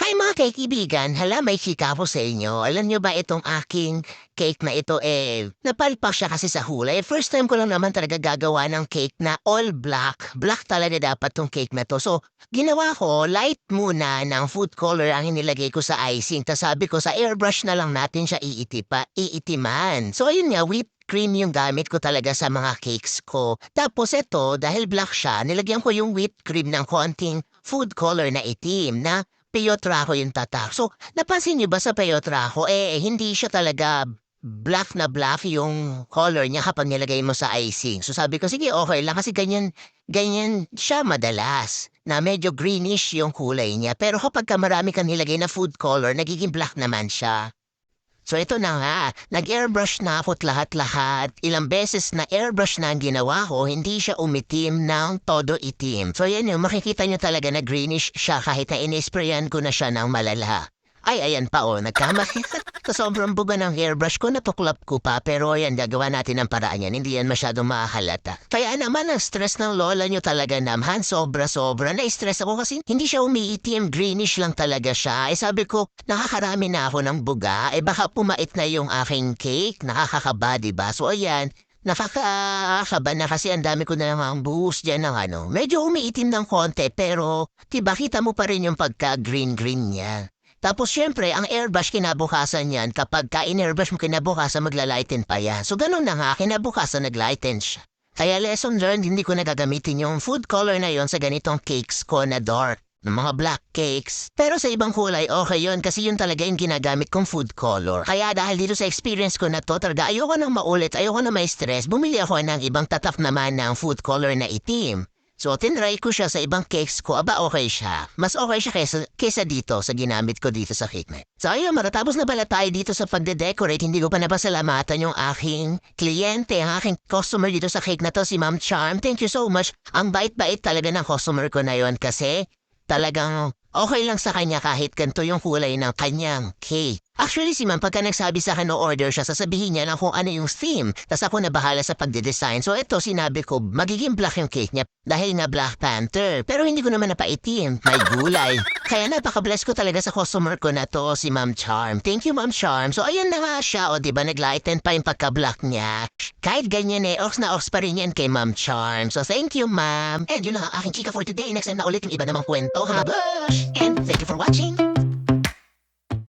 Hi mga kaibigan, hala may chika ako sa inyo. Alam niyo ba itong aking cake na ito napalpak siya kasi sa hula. First time ko lang naman talaga gagawa ng cake na all black. Black talaga dapat tong cake na to. So, ginawa ko light muna ng food color ang inilagay ko sa icing. Tapos sabi ko sa airbrush na lang natin siya iitiman. So ayun nga, whipped cream yung gamit ko talaga sa mga cakes ko. Tapos ito, dahil black siya, nilagyan ko yung whipped cream ng konting food color na itim na Peyotraho yung tatak. So, napansin niyo ba sa Peyotraho, hindi siya talaga black na black yung color niya kapag nilagay mo sa icing. So, sabi ko, sige, okay lang kasi ganyan siya madalas na medyo greenish yung kulay niya. Pero kapag ka marami kang nilagay na food color, nagiging black naman siya. So ito na nga, nag-airbrush na ako't lahat-lahat. Ilang beses na airbrush na ang ginawa ko, hindi siya umitim ng todo itim. So yan yung makikita nyo talaga na greenish siya kahit na inisprayan ko na siya ng malala. Ay, ayan pa nagkamali. Sa sobrang buga ng airbrush ko, natuklap ko pa. Pero ayan, gagawa natin ang paraan yan. Hindi yan masyadong makahalata. Kaya naman, ang stress ng lola nyo talaga naman. Sobra-sobra. Na-stress ako kasi hindi siya umiitim. Greenish lang talaga siya. Sabi ko, nakakarami na ako ng buga. Baka pumait na yung aking cake. Nakakakaba, diba? So ayan, nakakakaba na kasi ang dami ko na namang buhos dyan ng Medyo umiitim ng konti pero diba kita mo pa rin yung pagka-green-green niya. Tapos syempre, ang airbrush kinabukasan yan kapag ka-in-airbrush mo kinabukasan maglalighten pa yan. So ganun na nga, kinabukasan naglighten siya. Kaya lesson learned, hindi ko nagagamitin yung food color na yon sa ganitong cakes ko na dark, ng mga black cakes. Pero sa ibang kulay, okay yun kasi yun talaga yung ginagamit kong food color. Kaya dahil dito sa experience ko na to, talaga ayoko nang maulit, ayoko na may stress, bumili ako ng ibang tatak naman ng food color na itim. So, tinry ko siya sa ibang cakes ko. Aba, okay siya. Mas okay siya kesa dito sa ginamit ko dito sa cake na. So, ayun, matatapos na pala tayo dito sa pagde-decorate. Hindi ko pa napasalamatan yung aking kliyente, ang aking customer dito sa cake na to, si Ma'am Charm. Thank you so much. Ang bait-bait talaga ng customer ko na yon kasi talagang okay lang sa kanya kahit ganito yung kulay ng kanyang cake. Actually, si Ma'am, pagka nagsabi sa akin no order siya, sasabihin niya na kung ano yung theme. Tapos ako na bahala sa pagde-design. So ito, sinabi ko, magiging black yung cake niya dahil nga Black Panther. Pero hindi ko naman napaitim. May gulay. Kaya napaka-bless ko talaga sa customer ko na to, si Ma'am Charm. Thank you, Ma'am Charm. So ayan na nga siya, o diba, naglighten pa yung pagka-black niya. Kahit ganyan ox na ox pa rin yan kay Ma'am Charm. So thank you, Ma'am. And yun na ang aking chika for today. Next time na ulit yung iba namang kwento, ha? And thank you for watching.